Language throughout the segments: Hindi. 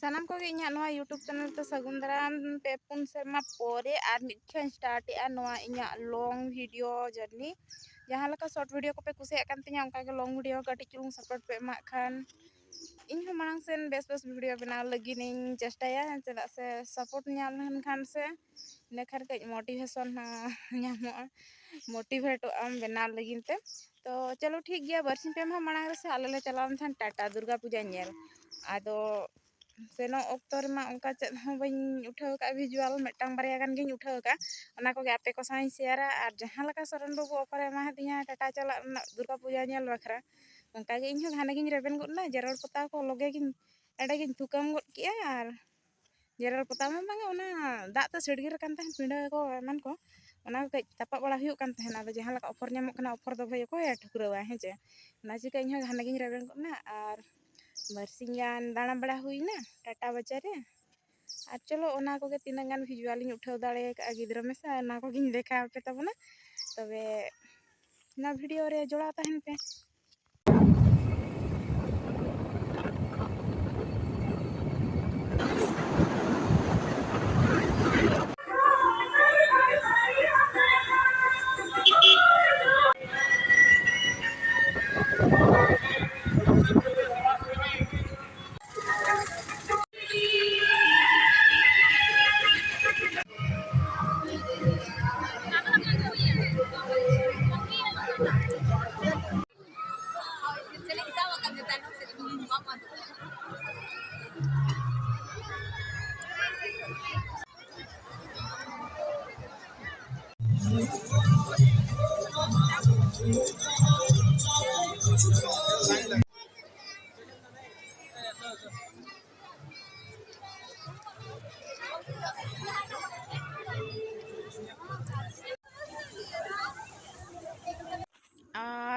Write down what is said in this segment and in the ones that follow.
सानाम को इन्या नोआ यूट्यूब चैनल ते सगुन दाराम पे पुन सेरमा पोरे आर मिठन स्टार्ट ए नोआ इन्या लॉन्ग वीडियो जर्नी जहां लका शॉर्ट वीडियो को पे कुसे अकन तिnya उनका के लॉन्ग वीडियो कटी चुलुंग सपोर्ट पे मा खान इन मांग सेन बेस बेस वीडियो बना लगी नहीं चेष्टाया चेदा से सपोर्ट न्याम हन खान से नेखर के मोटिवेशन मोटिवेट आम बना लगी ते तो चलो ठीक गया बरसिन पे मांग से आले चलाव थान टाटा दुर्गा पूजा नेल आदो सेनो ऑक्टर मा उनका चेद हो बई उठाव का विजुअल मेटांग बारिया गान गिन उठाव का ओना को आपे को साई शेयरा और जहां लका सरन बाबू ऑफर मा दिया टाटा चला दुर्गा पूजा नेल बखरा उनका गे इन घाने गिन रेबेन गुडना जरल पता को लगे गिन एडे गिन थुकम गुड किया और जरल पता मा बांगा ओना दात तो सड़गिर कान तहन पिंडा को एमन को ओना के तपा बड़ा हुयो कान तहन आदो जहां लका ऑफर न्यामक कना ऑफर दो भई को ठुकरावा हेजे ना चिका इन घाने गिन रेबेन गुडना और बरसिंगान दाना बड़ा हुई ना टाटा बाजार और चलो ओना को तीना गान भिजुअल उठाव दाड़े का गिद्रा में से ना को गिन देखा पे तबना तबे ना वीडियो रे जोड़ा तहन पे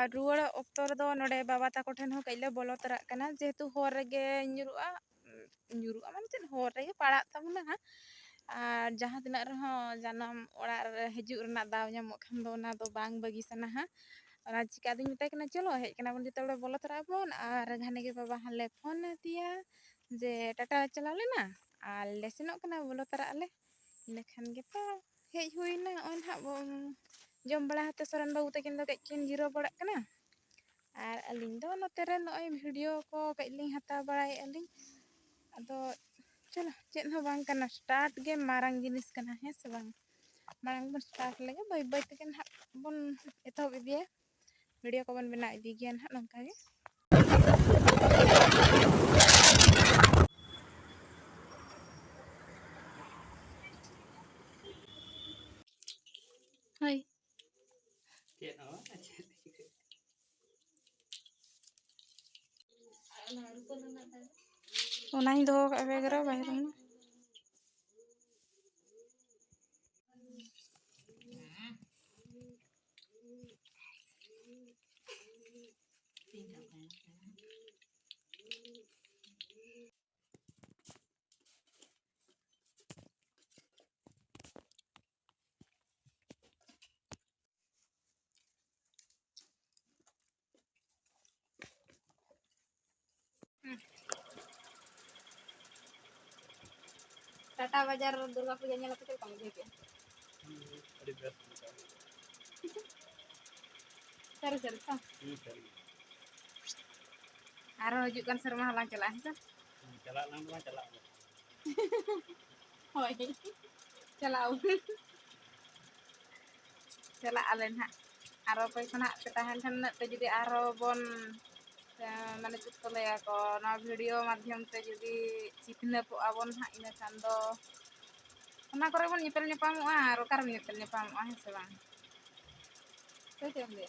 रुआड़ अक्तर दो नोडे बाबा ताको ठेन हो कैले बोलो तरा कना जेहेतु होर रेगे ᱧᱩᱨᱩᱜᱼᱟ ᱢᱟᱱᱮ ᱪᱮᱫ ᱦᱚᱨ ᱨᱮᱜᱮ ᱯᱟᱲᱟᱜ ᱛᱟᱵᱚᱱᱟ ᱟᱨ ᱡᱟᱦᱟᱸ ᱛᱤᱱᱟᱹᱜ ᱨᱮᱦᱚᱸ ᱡᱟᱱᱟᱢ ᱚᱲᱟᱜ ᱨᱮ ᱦᱤᱡᱩᱜ ᱨᱮᱱᱟᱜ ᱫᱟᱣ ᱧᱟᱢᱚᱜ ᱠᱷᱟᱱ ᱫᱚ ᱚᱱᱟ ᱫᱚ ᱵᱟᱝ ᱵᱟᱹᱜᱤ ᱥᱟᱱᱟᱦᱟ ᱚᱱᱟ ᱪᱤᱠᱟ ᱫᱩᱧ ᱢᱮᱛᱟᱭ ᱠᱟᱱᱟ ᱪᱚᱞᱚ ᱦᱮᱡ ᱠᱟᱱᱟ ᱵᱚᱱ ᱡᱚᱛᱚ ᱦᱚᱲ ᱵᱚᱞᱚ ᱛᱚᱨᱟᱜ ᱟᱵᱚᱱ ᱟᱨ ᱜᱷᱟᱱᱮ ᱜᱮ ᱵᱟᱵᱟ ᱦᱟᱞᱮ ᱯᱷᱳᱱ ᱟᱫᱮᱭᱟ जे टाटा चलाव लेना और ले सेनोग कना बोलो तरा आले इनखान गे तो हेज हुईना ओन हा जम बड़ा हते सरन बाबू तकिन दो ककिन जिरो बड़ा कना और अलिंग दो नोते रे नोय वीडियो को कइलिंग हता बड़ाय अलिंग अदो चलो चेद हो बांग कना स्टार्ट गे मारंग जिनिस कना है से बांग मारंग बन स्टार्ट लगे बाय बाय तकिन हा बन एतो इदिया वीडियो को बन बना इदी गे ना नंका गे हाय ओनाही दो बेगरा बाहर में टाटा बाजार दुर्गा पूजा नेला पे कम देके अरे बेस्ट सर सर ता आरो हजू kan serma halang चला है चला नाम चला होय चलाओ चला आलेन हा आरो पे खना पे तहन खन पे जदी आरो बन माने चुप को लया को ना वीडियो माध्यम से जदी चिकना को आबन हा इना खान दो ओना करे बन निपल निपामोआ आरो कार निपल निपामोआ है से बांग तो चेम दे